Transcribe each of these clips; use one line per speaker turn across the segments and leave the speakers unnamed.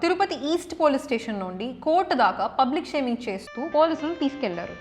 Tirupati east police station నుండి court దాకా public shaming చేస్తూ పోలీసులు తీసుకెళ్లారు.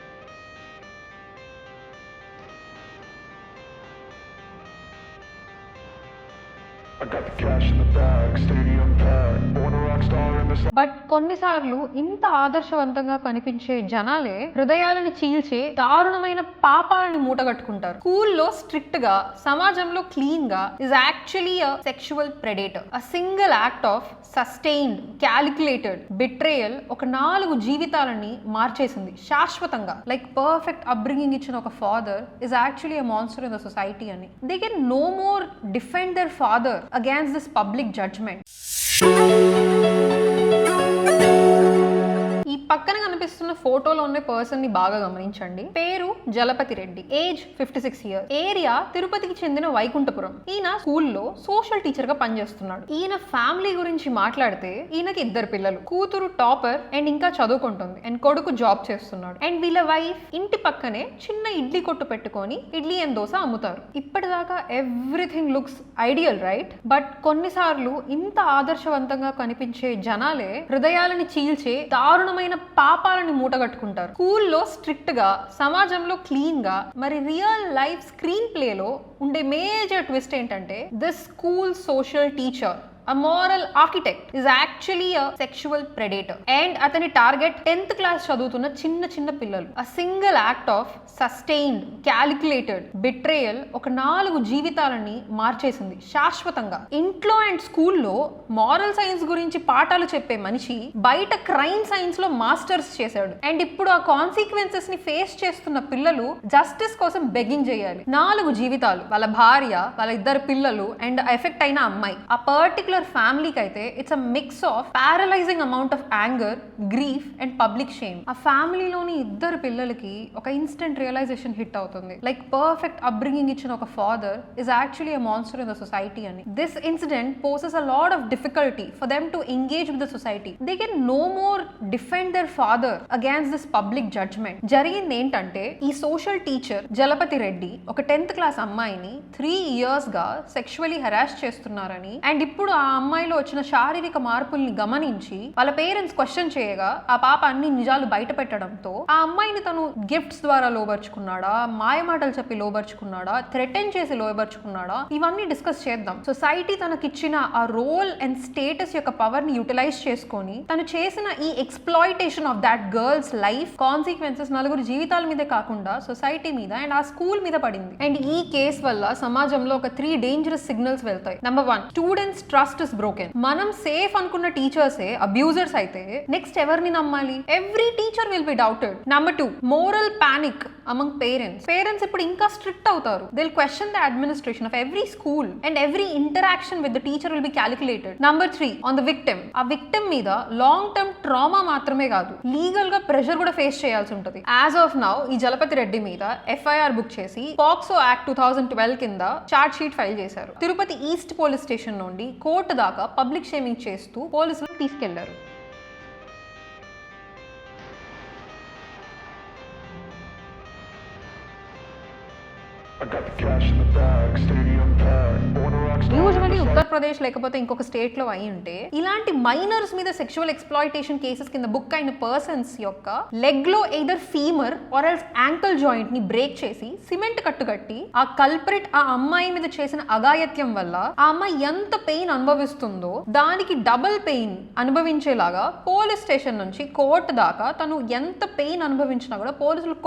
బట్ కొన్నిసార్లు ఇంత ఆదర్శవంతంగా కనిపించే జనాలే హృదయాలను చీల్చే దారుణమైన పాపాలను మూటగట్టుకుంటారు. స్కూల్లో స్ట్రిక్ట్ గా, సమాజంలో క్లీన్ గా is actually a sexual predator. A single act of sustained calculated betrayal ఒక 4 జీవితాలని మార్చేసింది శాశ్వతంగా. లైక్ పర్ఫెక్ట్ అప్బ్రింగింగ్ ఇచ్చిన ఒక father is actually a monster in the society అని. They can no more defend their father against this public judgment. ఈ పక్కన కనిపిస్తున్న ఫోటోలో ఉన్న పర్సన్ ని బాగా గమనించండి. పేరు Jalapathi Reddy, age 56 years, area తిరుపతికి చెందిన వైకుంఠపురం. ఈయన స్కూల్లో సోషల్ టీచర్ గా పనిచేస్తున్నాడు. ఈయన ఫ్యామిలీ గురించి మాట్లాడితే ఈయనకి 2 పిల్లలు, కూతురు టాపర్ అండ్ ఇంకా చదువుకుంటుంది, అండ్ కొడుకు జాబ్ చేస్తున్నాడు. అండ్ వీళ్ళ వైఫ్ ఇంటి పక్కనే చిన్న ఇడ్లీ కొట్టు పెట్టుకొని ఇడ్లీ అండ్ దోశ అమ్ముతారు. ఇప్పటిదాకా everything looks ideal, right? But కొన్నిసార్లు ఇంత ఆదర్శవంతంగా కనిపించే జనాలే హృదయాలని చీల్చే దారుణమైన పాపాలను మూటగట్టుకుంటారు. స్కూల్లో స్ట్రిక్ట్ గా, సమాజంలో క్లీన్ గా, మరి రియల్ లైఫ్ స్క్రీన్ ప్లేలో ఉండే మేజర్ ట్విస్ట్ ఏంటంటే this school social teacher, a moral architect, is actually a sexual predator. And అతని టార్గెట్ 10th క్లాస్ చదువుతున్న చిన్న పిల్లలు. a single act of sustained calculated betrayal ఒక 4 జీవితాలని మార్చేసింది శాశ్వతంగా. ఇంట్లో అండ్ స్కూల్లో మారల్ సైన్స్ గురించి పాఠాలు చెప్పే మనిషి బయట క్రైమ్ సైన్స్ లో మాస్టర్స్ చేశాడు. అండ్ ఇప్పుడు ఆ కాన్సిక్వెన్సెస్ ని ఫేస్ చేస్తున్న పిల్లలు జస్టిస్ కోసం బెగ్గింగ్ చేయాలి. 4 జీవితాలు, వాళ్ళ భార్య, వాళ్ళ 2 పిల్లలు అండ్ ఎఫెక్ట్ అయిన అమ్మాయి. ఆ పర్టికులర్ ఫ్యామిలీకి అయితే it's a mix of paralysing amount of anger, grief and public shame. ఆ ఫ్యామిలీలోని 2 పిల్లలకి ఒక ఇన్స్టెంట్ రియలైజేషన్ హిట్ అవుతుంది. లైక్ పర్ఫెక్ట్ అప్బ్రింగింగ్ ఇచ్చిన ఒక father is actually a monster in the society అని. This incident poses a lot of difficulty for them to engage with the society. They can no more defend their father against this public judgement. జరిగింది ఏంటంటే ఈ social teacher Jalapathi Reddy ఒక 10th class అమ్మాయిని 3 years గా sexually harass చేస్తున్నారని, and ఇప్పుడు ఆ అమ్మాయిలో వచ్చిన శారీరక మార్పుల్ని గమనించి వాళ్ళ పేరెంట్స్ క్వశ్చన్ చేయగా ఆ పాప అన్ని నిజాలు బయట పెట్టడంతో ఆ అమ్మాయిని తను గిఫ్ట్స్ ద్వారా లోబర్చుకున్నాడా, మాయమాటలు చెప్పి లోబర్చుకున్నాడా, థ్రెటన్ చేసి లోబర్చుకున్నాడా, ఇవన్నీ డిస్కస్ చేద్దాం. సొసైటీ తనకిచ్చిన ఆ రోల్ అండ్ స్టేటస్ యొక్క పవర్ ని యూటిలైజ్ చేసుకొని తను చేసిన ఈ exploitation of that girls life consequences 4 జీవితాల మీదే కాకుండా సొసైటీ మీద అండ్ ఆ స్కూల్ మీద పడింది. అండ్ ఈ కేసు వల్ల సమాజంలో ఒక 3 డేంజరస్ సిగ్నల్స్ వెళ్తాయి. Number 1, students trust is broken. మనం సేఫ్ అనుకున్న టీచర్సే అబ్యూజర్స్ అయితే నెక్స్ట్ ఎవరిని నమ్మాలి? Every teacher will be doubted. Number 2, moral panic among parents ఇప్పుడు ఇంకా స్ట్రిక్ట్ అవుతారు. They will question the administration of every school and every interaction with the teacher will be calculated. Number 3, on the victim. ఆ victim మీద long term trauma మాత్రమే కాదు, legal గా pressure కూడా face చేయాల్సి ఉంటుంది. యాజ్ ఆఫ్ నౌ ఈ జలపతి రెడ్డి మీద FIR బుక్ చేసి పాక్సో యాక్ట్ 2012 కింద చార్జ్ షీట్ ఫైల్ చేశారు. తిరుపతి ఈస్ట్ పోలీస్ స్టేషన్ నుండి కోర్టు దాకా పబ్లిక్ షేమింగ్ చేస్తూ పోలీసులు తీసుకెళ్లారు. యూజువల్లీ ఉత్తరప్రదేశ్ లేకపోతే ఇంకొక స్టేట్ లో అయి ఉంటే ఇలాంటి మైనర్స్ మీద సెక్షువల్ ఎక్స్ప్లాయిటేషన్ కేసెస్ కింద బుక్ అయిన పర్సన్స్ యొక్క లెగ్ లో either femur or else ankle joint ని బ్రేక్ చేసి సిమెంట్ కట్టుకట్టి ఆ కల్ప్రిట్ ఆ అమ్మాయి మీద చేసిన అగాయత్యం వల్ల ఆ అమ్మాయి ఎంత పెయిన్ అనుభవిస్తుందో దానికి డబుల్ పెయిన్ అనుభవించేలాగా పోలీస్ స్టేషన్ నుంచి కోర్టు దాకా తను ఎంత పెయిన్ అనుభవించినా కూడా పోలీసులు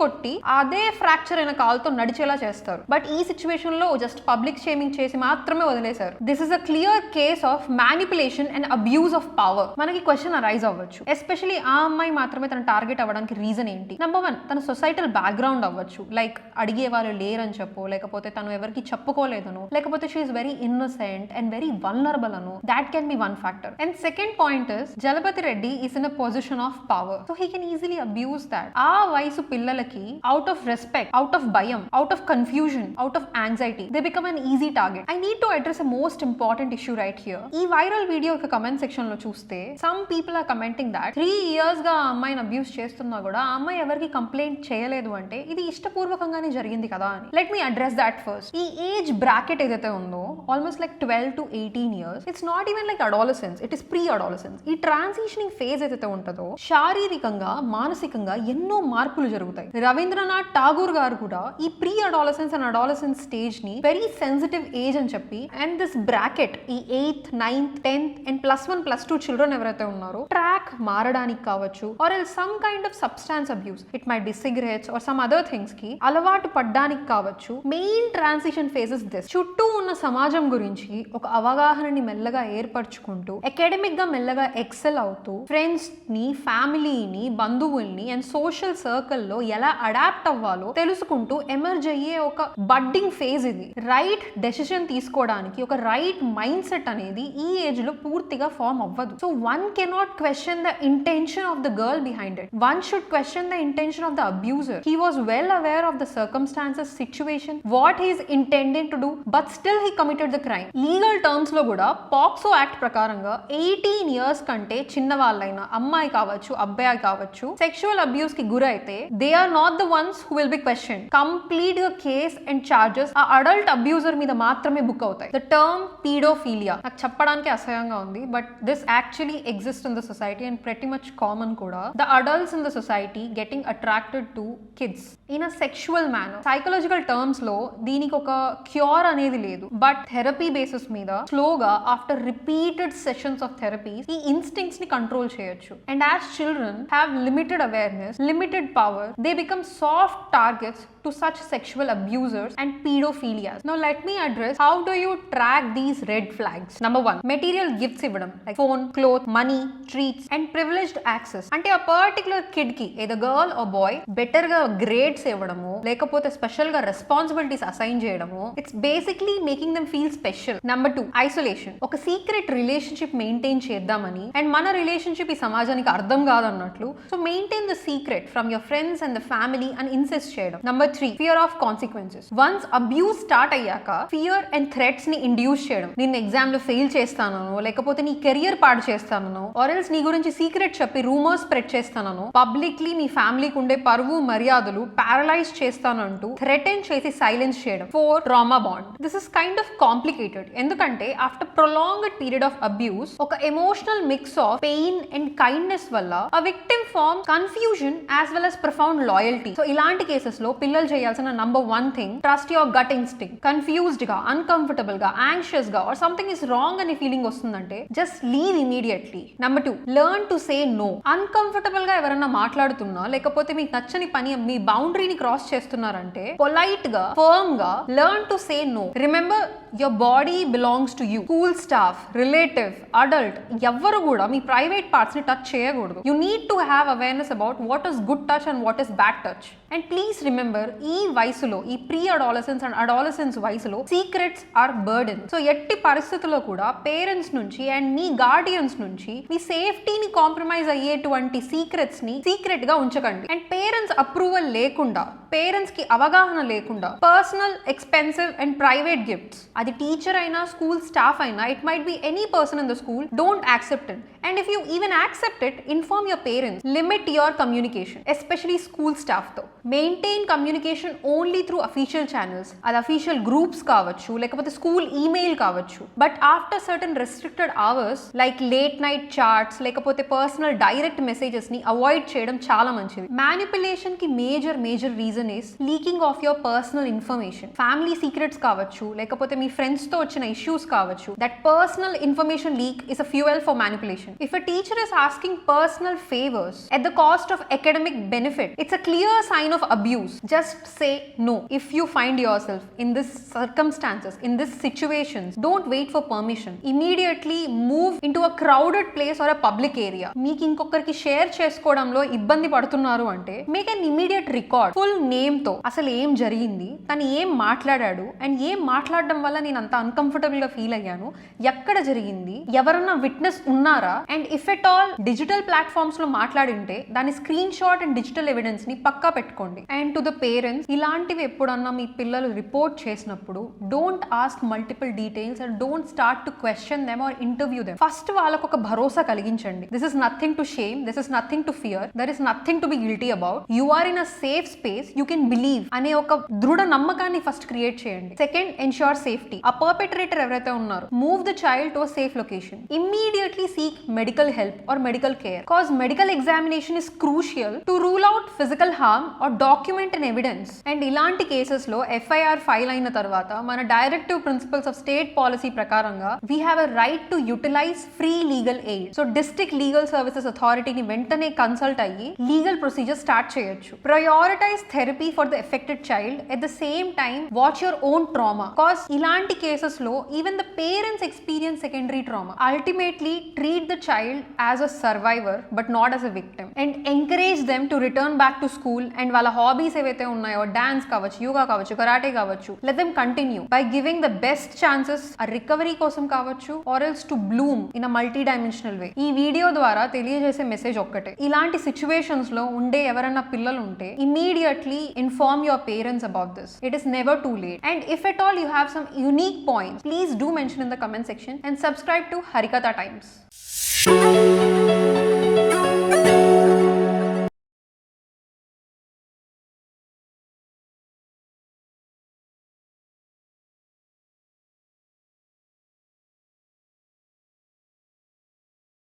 కొట్టి అదే ఫ్రాక్చర్ అయిన కాలుతో నడిచేలా చేస్తారు. బట్ ఈ సిచ్యువేషన్ లో జస్ట్ పబ్లిక్ షేమింగ్ చేసి మాత్రమే వదిలేశారు. This is a clear case of manipulation and abuse of power. మనకి క్వశ్చన్ అరైజ్ అవ్వచ్చు, ఎస్పెషల్లీ ఆ అమ్మాయి మాత్రమే తన టార్గెట్ అవ్వడానికి రీజన్ ఏంటి? నెంబర్ 1, తన సొసైటల్ బ్యాక్గ్రౌండ్ అవ్వచ్చు. లైక్ అడిగే వాళ్ళు లేరని చెప్పు, లేకపోతే తను ఎవరికి చెప్పుకోలేదను, లేకపోతే she is very innocent and very vulnerable అను. That can be one factor. And second point is Jalapathi Reddy is in a position of power, so he can easily abuse that. ఆ వయసు పిల్లలకి out of respect, out of భయం, out of confusion, out of anxiety they become an easy target. target. I need to address a most important issue right here. ఈ viral video యొక్క comment section లో చూస్తే some people are commenting that 3 years గా ఆ అమ్మాయిని abuse చేస్తున్నా కూడా ఆ అమ్మాయి ఎవరికి కంప్లైంట్ చేయలేదు అంటే ఇది ఇష్టపూర్వకంగానే జరిగింది కదా అని. Let me address that first. ఈ ఏజ్ బ్రాకెట్ ఏదైతే ఉందో almost like 12 to 18 years, it's not even like adolescence, it is pre adolescence. ఈ ట్రాన్సిషనింగ్ ఫేజ్ ఏదైతే ఉంటుందో శారీరకంగా మానసికంగా ఎన్నో మార్పులు జరుగుతాయి. రవీంద్రనాథ్ ఠాగూర్ గారు కూడా ఈ pre adolescence and adolescence stage ని వెరీ సెన్సిటివ్ ఏజ్ అని చెప్పి, అండ్ దిస్ బ్రాకెట్ ఈ 8th 9th 10th and +1 +2 children ఎవరైతే ఉన్నారో ట్రాక్ మారడానికి కావచ్చు, or else some kind of substance abuse, it might be cigarettes or some other things కి అలవాటు పడ్డానికి కావచ్చు. Main transition phases this. చుట్టూ ఉన్న సమాజం గురించి ఒక అవగాహనని మెల్లగా ఏర్పరచుకుంటూ అకాడమిక్ గా మెల్లగా ఎక్సెల్ అవుతూ ఫ్రెండ్స్ ని, ఫ్యామిలీని, బంధువుల్ని అండ్ సోషల్ సర్కిల్ లో ఎలా అడాప్ట్ అవ్వాలో తెలుసుకుంటూ ఎమర్జ్ అయ్యే ఒక బడ్డింగ్ ఫేజ్ ఇది. రైట్ డెసిషన్ తీసుకోవడానికి ఒక రైట్ మైండ్ సెట్ అనేది ఈ ఏజ్ లో పూర్తిగా ఫార్మ్ అవ్వదు. So one cannot question the intention of the girl behind it. One should question the intention of the abuser. He was well aware of the circumstances, situation, what he is intending to do, but still he committed the crime. Legal terms లో కూడా POCSO act ప్రకారంగా 18 years కంటే చిన్న వాళ్ళైన అమ్మాయి కావచ్చు, అబ్బాయి కావచ్చు, sexual abuse కి గురైతే they are not the ones who will be question. Complete గా కేస్ అండ్ చార్జెస్ ఆ అడల్ట్ అబ్యూజర్ మీద మాత్రమే బుక్ అవుతాయి. ద టర్మ్ పీడోఫీలియా నాకు చెప్పడానికి అసహ్యంగా ఉంది, but this actually exist in the society and pretty much common కూడా. The adults in the society getting attracted to kids in a sexual manner. Psychological terms లో దీనికి ఒక క్యూర్ అనేది లేదు, బట్ థెరపీ బేసిస్ మీద స్లోగా after repeated sessions of therapies ఈ instincts ని కంట్రోల్ చేయొచ్చు. And as children have limited awareness, limited power, they become soft targets to such sexual abusers and pedophilias. Now let me address how do you track these red flags. Number 1, material gifts ఇవ్వడం, like phone, clothes, money, treats and privileged access. అంటే a particular kid కి either girl or boy better గా grades ఇవ్వడము, లేకపోతే special గా responsibilities assign చేయడము, it's basically making them feel special. Number 2, isolation. ఒక secret relationship maintain చేద్దామని and మన రిలేషన్షిప్ ఈ సమాజానికి అర్థం కాదన్నట్లు, so maintain the secret from your friends and the family అని ఇన్సిస్ట్ చేయడం. Number 3, fear of consequences. Once abuse start అయ్యాక ఫియర్ అండ్ థ్రెట్స్ ని ఇండ్యూస్ చేయడం. నిన్ను ఎగ్జామ్ లో ఫెయిల్ చేస్తానో, లేకపోతే నీ కెరియర్ పాడు చేస్తానో, ఆర్ ఎల్స్ నీ గురించి సీక్రెట్ చెప్పి రూమర్స్ స్ప్రెడ్ చేస్తానో, పబ్లిక్లీ మీ ఫ్యామిలీకి ఉండే పరువు మర్యాదలు పారలైజ్ చేస్తానంటూ థ్రెటన్ చేసి సైలెన్స్ చేయడం. 4, trauma bond. This is kind of complicated, ఎందుకంటే after prolonged period of abuse ఒక emotional mix of pain and kindness వల్ల a victim forms confusion as well as profound loyalty. So ఇలాంటి cases లో పిల్లలు చేయాల్సిన number 1 thing, trust your gut instinct. Confused గా, uncomfortable గా, anxious గా or something is wrong అనే ఫీలింగ్ వస్తుందంటే just leave immediately. Number 2, learn to say no. Uncomfortable గా ఎవరైనా మాట్లాడుతున్నా, లేకపోతే మీకు నచ్చని పని మీ బౌండరీని క్రాస్ చేస్తున్నారంటే పొలైట్ గా, ఫర్మ్ గా learn to say no. Remember your body belongs to you. School staff, relative, adult ఎవ్వరు కూడా మీ ప్రైవేట్ పార్ట్స్ ని టచ్ చేయకూడదు. You need to have awareness about what is good touch and what is bad touch. And please remember, ఈ వయసులో, ఈ pre adolescence and adolescence వయసులో secrets are burden. So ఎట్టి పరిస్థితుల్లో కూడా పేరెంట్స్ నుంచి అండ్ మీ గార్డియన్స్ నుంచి మీ సేఫ్టీని కాంప్రమైజ్ అయ్యేటువంటి సీక్రెట్స్ ని సీక్రెట్ గా ఉంచకండి. అండ్ పేరెంట్స్ అప్రూవల్ లేకుండా, పేరెంట్స్ కి అవగాహన లేకుండా personal, expensive and private gifts, అది టీచర్ అయినా, స్కూల్ స్టాఫ్ అయినా, it might be any person in the school, don't accept it. And if you even accept it, inform your parents. Limit your communication, especially school staff though. Maintain communication only through official channels. Ad official groups kavachu, lekapothe school email kavachu. But after certain restricted hours, like late night chats, lekapothe personal direct messages ni avoid cheyadam chaala manchidi. Manipulation ki major reason is leaking of your personal information. Family secrets kavachu, lekapothe me friends తో వచ్చిన issues kavachu. That personal information leak is a fuel for manipulation. If a teacher is asking personal favors at the cost of academic benefit, it's a clear sign of abuse. Just say no. If you find yourself in this circumstances, in this situations, don't wait for permission. Immediately move into a crowded place or a public area. మీకు ఇంకొకరికి share చేసుకోవడంలో ఇబ్బంది పడుతున్నారు అంటే make an immediate record, full name తో అసలు ఏం జరిగింది, తను ఏం మాట్లాడాడు అండ్ ఏం మాట్లాడడం వల్ల నేను అంత అన్కంఫర్టబుల్ గా ఫీల్ అయ్యాను, ఎక్కడ జరిగింది, ఎవరన్నా విట్నెస్ ఉన్నారా, and if at all digital platforms లో మాట్లాడింటే దాని screen shot and digital evidence ని పక్కా పెట్టుకోండి. అండ్ టు ద పేరెంట్స్, ఇలాంటివి ఎప్పుడన్నా మీ పిల్లలు రిపోర్ట్ చేసినప్పుడు don't ask multiple details and don't start to question them or interview them. First వాళ్ళకు ఒక భరోసా కలిగించండి. This is nothing to shame, this is nothing to fear, there is nothing to be guilty about, you are in a safe space, you can believe అనే ఒక దృఢ నమ్మకాన్ని first create చేయండి. Second, ensure safety. ఆ perpetrator ఎవరైతే ఉన్నారో move the child to a safe location. Immediately seek medical help or medical care, cause medical examination is crucial to rule out physical harm or document and evidence. And ఇలాంటి cases లో FIR file అయిన తర్వాత మన directive principles of state policy ప్రకారంగా we have a right to utilise free legal aid. So district legal services అథారిటీని వెంటనే consult అయ్యి legal procedure start చేయొచ్చు. Prioritize therapy for the affected child. At the same time, watch your own trauma, cause ఇలాంటి cases లో even the parents experience secondary trauma. Ultimately, treat the child as a survivor but not as a victim, and encourage them to return back to school. And వాళ్ళ hobbies ఏవైతే ఉన్నాయో, dance కావచ్చు, యోగా కావచ్చు, karate కావచ్చు, let them continue by giving the best chances a recovery కోసం కావచ్చు, or else to bloom in a multi-dimensional way. ఈ video ద్వారా తెలియజేసే మెసేజ్ ఒక్కటే, ఇలాంటి సిచ్యువేషన్స్ లో ఉండే ఎవరన్నా పిల్లలు ఉంటే immediately inform your parents about this. It is never too late. And if at all you have some unique points, please do mention in the comment section and subscribe to Harikatha Times.